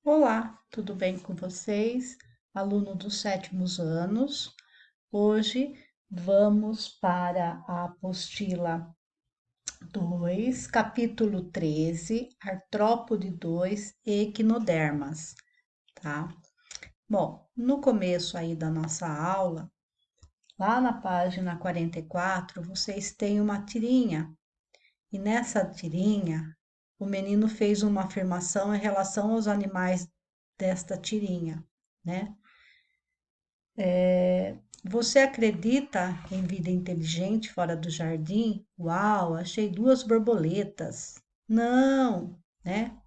Olá, tudo bem com vocês? Aluno dos sétimos anos. Hoje vamos para a apostila 2, capítulo 13, artrópode 2, equinodermas, tá? Bom, no começo aí da nossa aula, lá na página 44, vocês têm uma tirinha, e nessa tirinha o menino fez uma afirmação em relação aos animais desta tirinha, né? Você acredita em vida inteligente fora do jardim? Uau, achei duas borboletas. Não, né?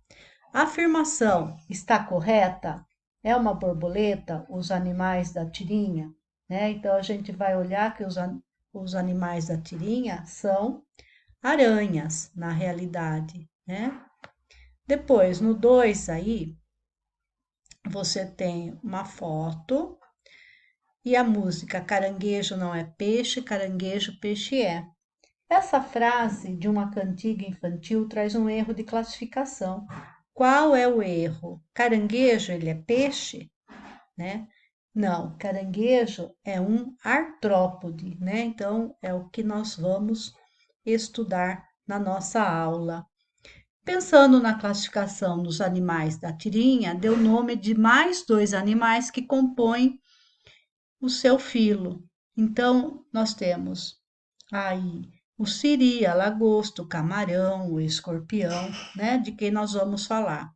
A afirmação está correta? É uma borboleta, os animais da tirinha, né? Então a gente vai olhar que os animais da tirinha são aranhas, na realidade, né? Depois, no 2 aí, você tem uma foto e a música Caranguejo não é peixe, caranguejo peixe é. Essa frase de uma cantiga infantil traz um erro de classificação. Qual é o erro? Caranguejo, ele é peixe, né? Não, caranguejo é um artrópode, né? Então, é o que nós vamos estudar na nossa aula. Pensando na classificação dos animais da tirinha, deu nome de mais dois animais que compõem o seu filo. Então, nós temos aí o siri, a lagosta, o camarão, o escorpião, né, de quem nós vamos falar.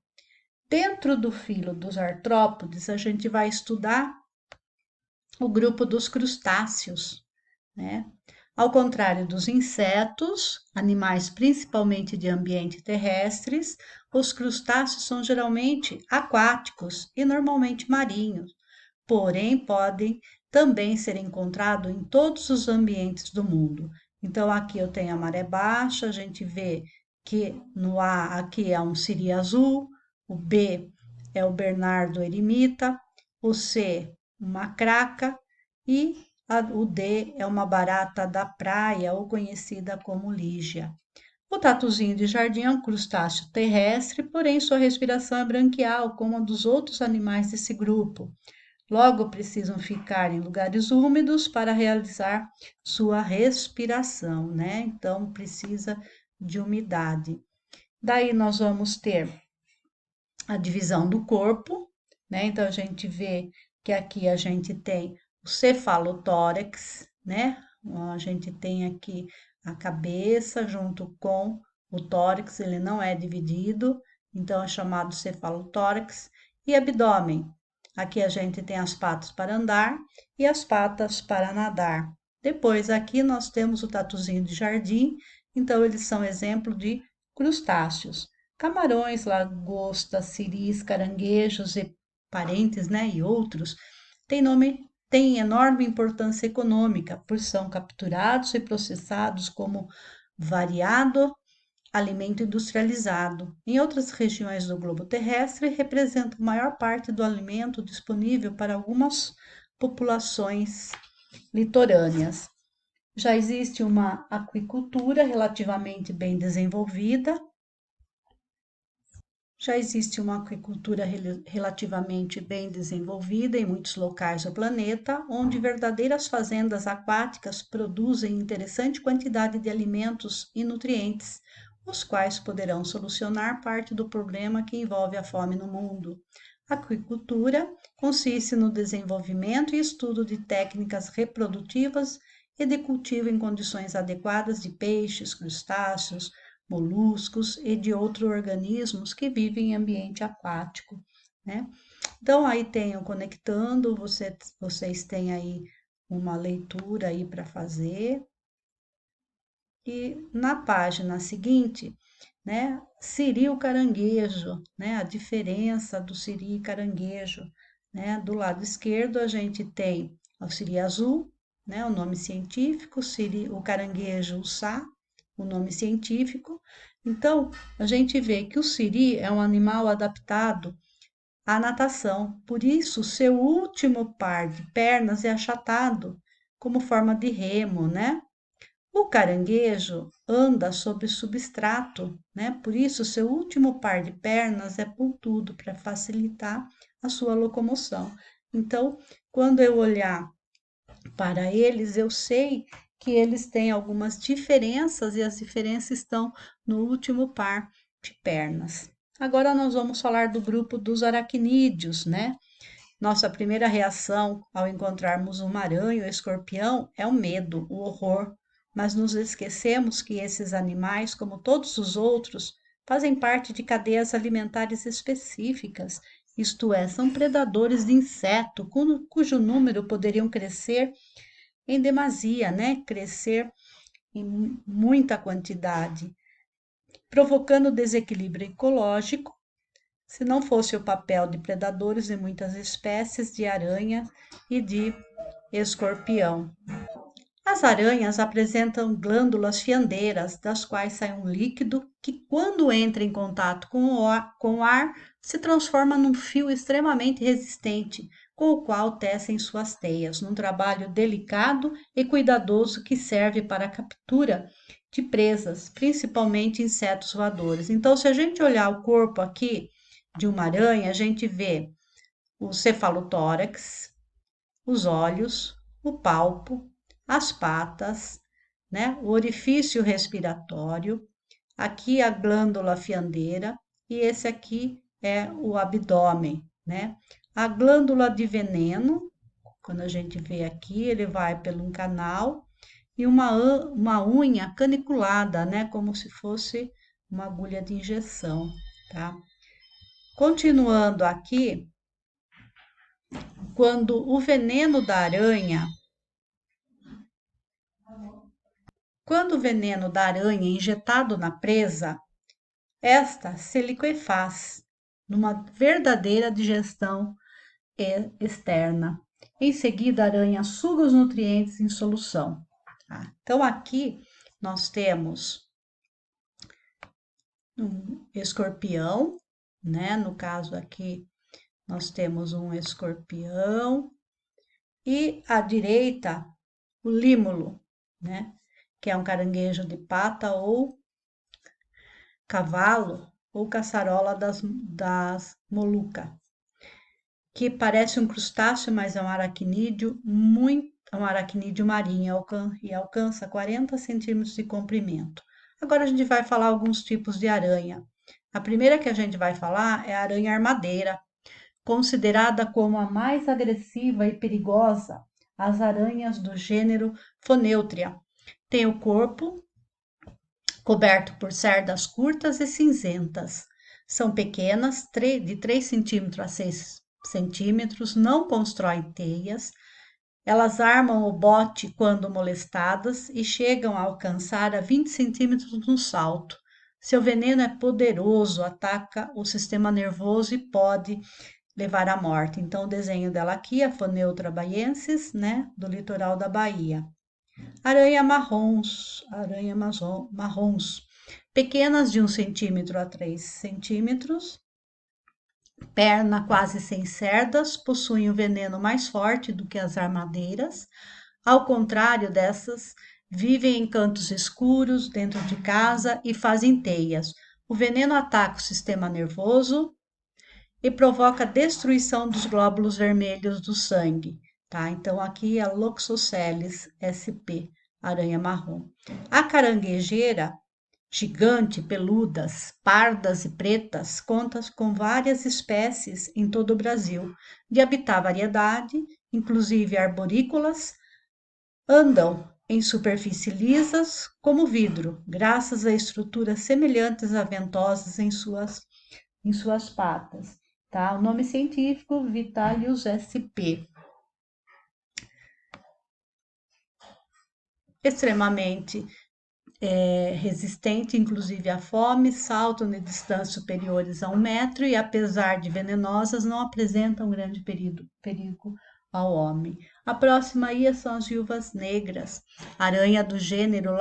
Dentro do filo dos artrópodes, a gente vai estudar o grupo dos crustáceos, né? Ao contrário dos insetos, animais principalmente de ambiente terrestres, os crustáceos são geralmente aquáticos e normalmente marinhos, porém podem também ser encontrados em todos os ambientes do mundo. Então, aqui eu tenho a maré baixa, a gente vê que no A aqui é um siri azul, o B é o Bernardo eremita, o C, uma craca e o D é uma barata da praia ou conhecida como lígia. O tatuzinho de jardim é um crustáceo terrestre, porém sua respiração é branquial, como a dos outros animais desse grupo. Logo, precisam ficar em lugares úmidos para realizar sua respiração, né? Então, precisa de umidade. Daí, nós vamos ter a divisão do corpo, né? Então, a gente vê que aqui a gente tem o cefalotórax, né? A gente tem aqui a cabeça junto com o tórax, ele não é dividido, então é chamado cefalotórax, e abdômen. Aqui a gente tem as patas para andar e as patas para nadar. Depois aqui nós temos o tatuzinho de jardim, então eles são exemplo de crustáceos. Camarões, lagostas, siris, caranguejos e parentes, né, e outros, têm enorme importância econômica, por são capturados e processados como variado alimento industrializado. Em outras regiões do globo terrestre, representam a maior parte do alimento disponível para algumas populações litorâneas. Já existe uma aquicultura relativamente bem desenvolvida, Já existe uma aquicultura relativamente bem desenvolvida em muitos locais do planeta, onde verdadeiras fazendas aquáticas produzem interessante quantidade de alimentos e nutrientes, os quais poderão solucionar parte do problema que envolve a fome no mundo. A aquicultura consiste no desenvolvimento e estudo de técnicas reprodutivas e de cultivo em condições adequadas de peixes, crustáceos, moluscos e de outros organismos que vivem em ambiente aquático, né? Então, aí tem o conectando, vocês têm aí uma leitura aí para fazer. E na página seguinte, né, siri o caranguejo, né, a diferença do siri e caranguejo, né? Do lado esquerdo a gente tem o siri azul, né, o nome científico, siri, o caranguejo, o sá, o nome científico. Então, a gente vê que o siri é um animal adaptado à natação, por isso seu último par de pernas é achatado, como forma de remo, né? O caranguejo anda sobre substrato, né? Por isso, seu último par de pernas é pontudo para facilitar a sua locomoção. Então, quando eu olhar para eles, eu sei que eles têm algumas diferenças e as diferenças estão no último par de pernas. Agora nós vamos falar do grupo dos aracnídeos, né? Nossa primeira reação ao encontrarmos uma aranha ou escorpião é o medo, o horror, mas nos esquecemos que esses animais, como todos os outros, fazem parte de cadeias alimentares específicas, isto é, são predadores de inseto, cujo número poderiam crescer em demasia, né? Crescer em muita quantidade, provocando desequilíbrio ecológico se não fosse o papel de predadores de muitas espécies de aranha e de escorpião. As aranhas apresentam glândulas fiandeiras, das quais sai um líquido que, quando entra em contato com o ar, se transforma num fio extremamente resistente, com o qual tecem suas teias, num trabalho delicado e cuidadoso que serve para a captura de presas, principalmente insetos voadores. Então, se a gente olhar o corpo aqui de uma aranha, a gente vê o cefalotórax, os olhos, o palpo, as patas, né? O orifício respiratório, aqui a glândula fiandeira e esse aqui é o abdômen, né? A glândula de veneno, quando a gente vê aqui, ele vai pelo um canal e uma unha caniculada, né? Como se fosse uma agulha de injeção, tá? Continuando aqui, quando o veneno da aranha Quando o veneno da aranha é injetado na presa, esta se liquefaz numa verdadeira digestão externa. Em seguida, a aranha suga os nutrientes em solução. Tá? Então, aqui nós temos um escorpião, né? No caso aqui, nós temos um escorpião e à direita o límulo, né? Que é um caranguejo de pata ou cavalo ou caçarola das Molucas, que parece um crustáceo, mas é um aracnídeo um aracnídeo marinho e alcança 40 centímetros de comprimento. Agora a gente vai falar alguns tipos de aranha. A primeira que a gente vai falar é a aranha armadeira, considerada como a mais agressiva e perigosa. As aranhas do gênero Phoneutria têm o corpo coberto por cerdas curtas e cinzentas. São pequenas, de 3 centímetros a 6 centímetros, não constroem teias. Elas armam o bote quando molestadas e chegam a alcançar a 20 centímetros no salto. Seu veneno é poderoso, ataca o sistema nervoso e pode levar à morte. Então, o desenho dela aqui, a Phoneutria baiensis, né, do litoral da Bahia. Marrons, pequenas de 1 centímetro a 3 centímetros, perna quase sem cerdas, possuem um veneno mais forte do que as armadeiras. Ao contrário dessas, vivem em cantos escuros, dentro de casa e fazem teias. O veneno ataca o sistema nervoso e provoca destruição dos glóbulos vermelhos do sangue, tá? Então, aqui é a Loxosceles sp, aranha marrom. A caranguejeira gigante, peludas, pardas e pretas, conta com várias espécies em todo o Brasil, de habitat variedade, inclusive arborícolas, andam em superfície lisas como vidro, graças a estruturas semelhantes a ventosas em suas patas. Tá? O nome científico Vitalius sp. Extremamente resistente, inclusive à fome, saltam de distâncias superiores a 1 metro e, apesar de venenosas, não apresentam grande perigo ao homem. A próxima aí são as viúvas negras, aranha do gênero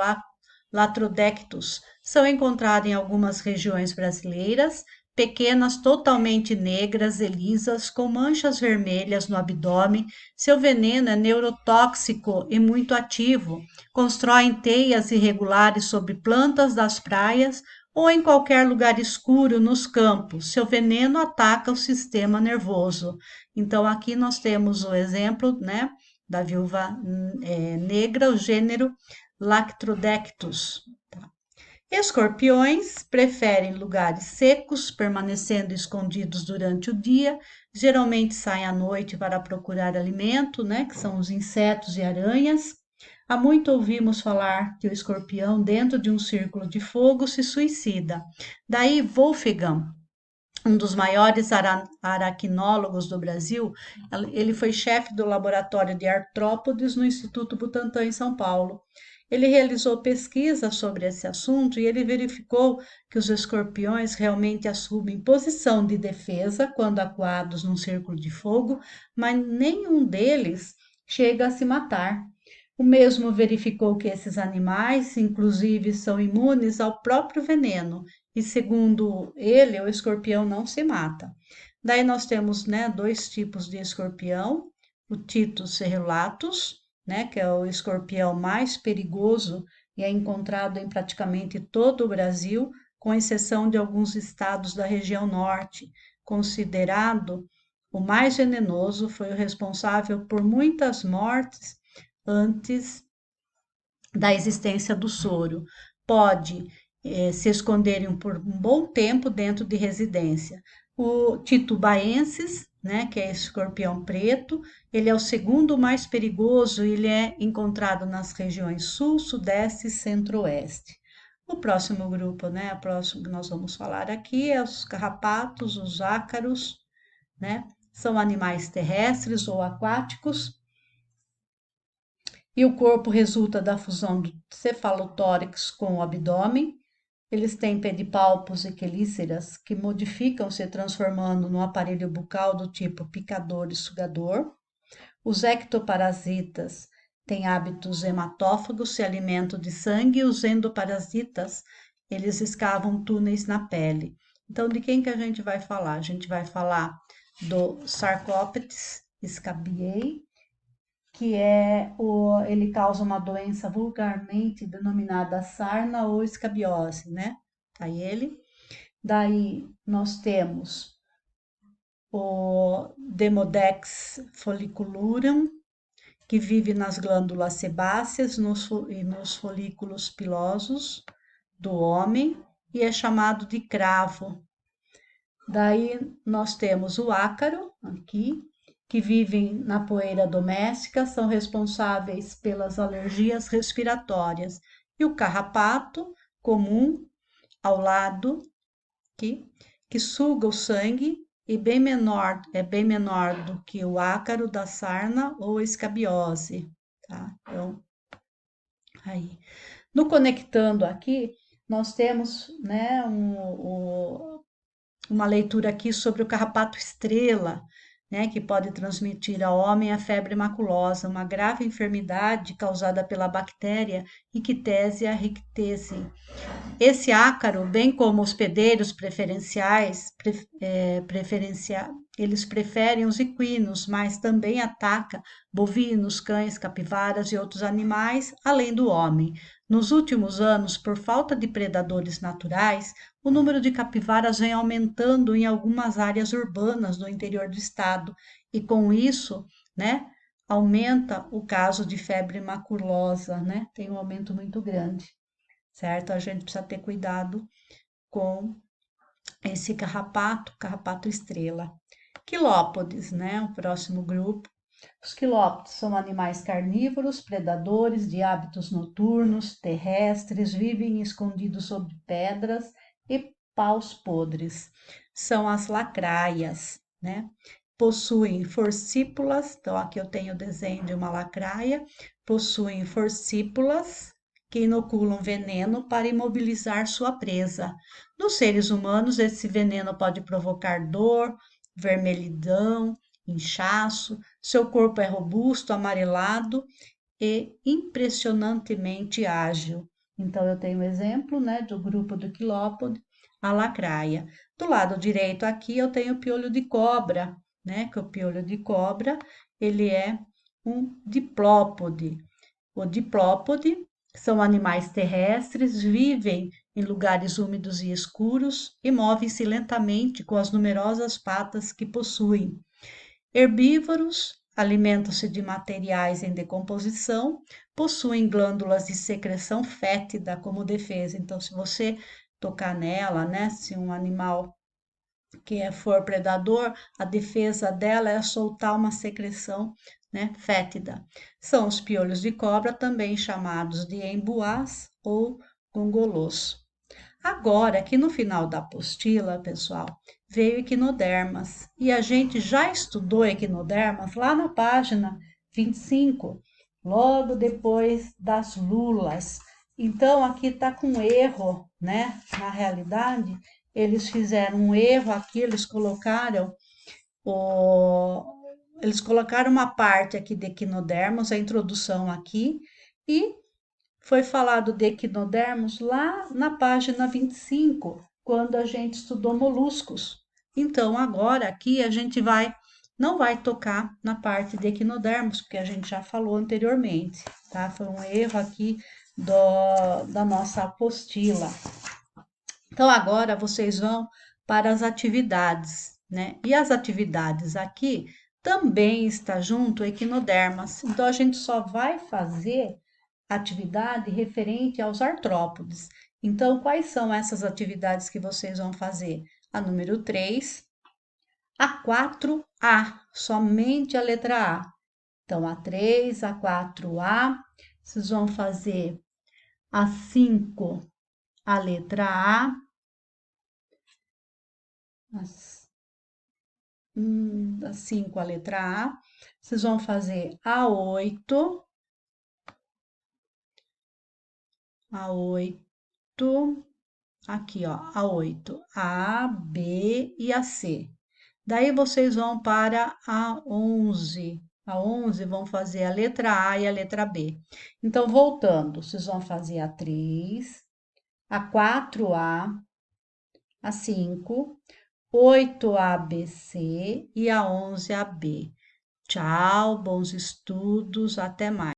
Latrodectus. São encontradas em algumas regiões brasileiras, pequenas, totalmente negras e lisas, com manchas vermelhas no abdômen. Seu veneno é neurotóxico e muito ativo. Constroem teias irregulares sobre plantas das praias ou em qualquer lugar escuro nos campos. Seu veneno ataca o sistema nervoso. Então, aqui nós temos o exemplo, né, da viúva negra, o gênero Lactrodectus. Escorpiões preferem lugares secos, permanecendo escondidos durante o dia, geralmente saem à noite para procurar alimento, né, que são os insetos e aranhas. Há muito ouvimos falar que o escorpião, dentro de um círculo de fogo, se suicida. Daí, Wolfgang, um dos maiores aracnólogos do Brasil, ele foi chefe do laboratório de artrópodes no Instituto Butantan, em São Paulo. Ele realizou pesquisa sobre esse assunto e ele verificou que os escorpiões realmente assumem posição de defesa quando acuados num círculo de fogo, mas nenhum deles chega a se matar. O mesmo verificou que esses animais, inclusive, são imunes ao próprio veneno e, segundo ele, o escorpião não se mata. Daí nós temos, né, dois tipos de escorpião: o Titus serrulatus, né, que é o escorpião mais perigoso e é encontrado em praticamente todo o Brasil, com exceção de alguns estados da região norte. Considerado o mais venenoso, foi o responsável por muitas mortes antes da existência do soro. Pode se esconderem por um bom tempo dentro de residência. O titubaensis, né, que é esse escorpião preto, ele é o segundo mais perigoso, ele é encontrado nas regiões sul, sudeste e centro-oeste. O próximo grupo, né, o próximo que nós vamos falar aqui é os carrapatos, os ácaros, né, são animais terrestres ou aquáticos, e o corpo resulta da fusão do cefalotórax com o abdômen. Eles têm pedipalpos e quelíceras que modificam se transformando no aparelho bucal do tipo picador e sugador. Os ectoparasitas têm hábitos hematófagos, se alimentam de sangue, e os endoparasitas, eles escavam túneis na pele. Então, de quem que a gente vai falar? A gente vai falar do Sarcoptes scabiei, que ele causa uma doença vulgarmente denominada sarna ou escabiose, né? Tá ele. Daí nós temos o Demodex follicularum, que vive nas glândulas sebáceas e nos folículos pilosos do homem e é chamado de cravo. Daí nós temos o ácaro aqui, que vivem na poeira doméstica, são responsáveis pelas alergias respiratórias, e o carrapato comum ao lado, que suga o sangue e é bem menor do que o ácaro da sarna ou escabiose, tá? Então, aí. No conectando aqui, nós temos, né, uma leitura aqui sobre o carrapato estrela, né, que pode transmitir ao homem a febre maculosa, uma grave enfermidade causada pela bactéria Rickettsia rickettsii. Esse ácaro, bem como hospedeiros eles preferem os equinos, mas também ataca bovinos, cães, capivaras e outros animais, além do homem. Nos últimos anos, por falta de predadores naturais, o número de capivaras vem aumentando em algumas áreas urbanas do interior do estado, e com isso, né, aumenta o caso de febre maculosa, né? Tem um aumento muito grande, certo? A gente precisa ter cuidado com esse carrapato estrela. Quilópodes, né? O próximo grupo. Os quilópodes são animais carnívoros, predadores de hábitos noturnos, terrestres, vivem escondidos sob pedras e paus podres. São as lacraias, né? Possuem forcípulas, então aqui eu tenho o desenho de uma lacraia, possuem forcípulas que inoculam veneno para imobilizar sua presa. Nos seres humanos, esse veneno pode provocar dor, vermelhidão, inchaço. Seu corpo é robusto, amarelado e impressionantemente ágil. Então, eu tenho um exemplo, né, do grupo do quilópode. a lacraia. Do lado direito aqui eu tenho o piolho de cobra, né? Que o piolho de cobra, ele é um diplópode. O diplópode são animais terrestres, vivem em lugares úmidos e escuros e movem-se lentamente com as numerosas patas que possuem. Herbívoros, alimentam-se de materiais em decomposição, possuem glândulas de secreção fétida como defesa. Então, se você tocar nela, né, se um animal for predador, a defesa dela é soltar uma secreção, né, fétida. São os piolhos de cobra, também chamados de embuás ou gongolôs. Agora, aqui no final da apostila, pessoal, veio equinodermas. E a gente já estudou equinodermas lá na página 25, logo depois das lulas. Então, aqui está com erro, né? Na realidade, eles fizeram um erro aqui, o... eles colocaram uma parte aqui de equinodermos, a introdução aqui, e foi falado de equinodermos lá na página 25, quando a gente estudou moluscos. Então, agora aqui a gente não vai tocar na parte de equinodermos, porque a gente já falou anteriormente, tá? Foi um erro aqui da nossa apostila. Então, agora vocês vão para as atividades, né? E as atividades aqui também está junto equinodermas. Então, a gente só vai fazer atividade referente aos artrópodes. Então, quais são essas atividades que vocês vão fazer? A número 3, a 4A, somente a letra A. Então, a 3, a 4A, vocês vão fazer a 5, a letra A, a 5, a letra A. Vocês vão fazer a 8, aqui, ó, a 8, a B e a C. Daí vocês vão para a 11. A 11 vão fazer a letra A e a letra B. Então, voltando, vocês vão fazer a 3, a 4A, a 5, 8ABC e a 11AB. Tchau, bons estudos, até mais.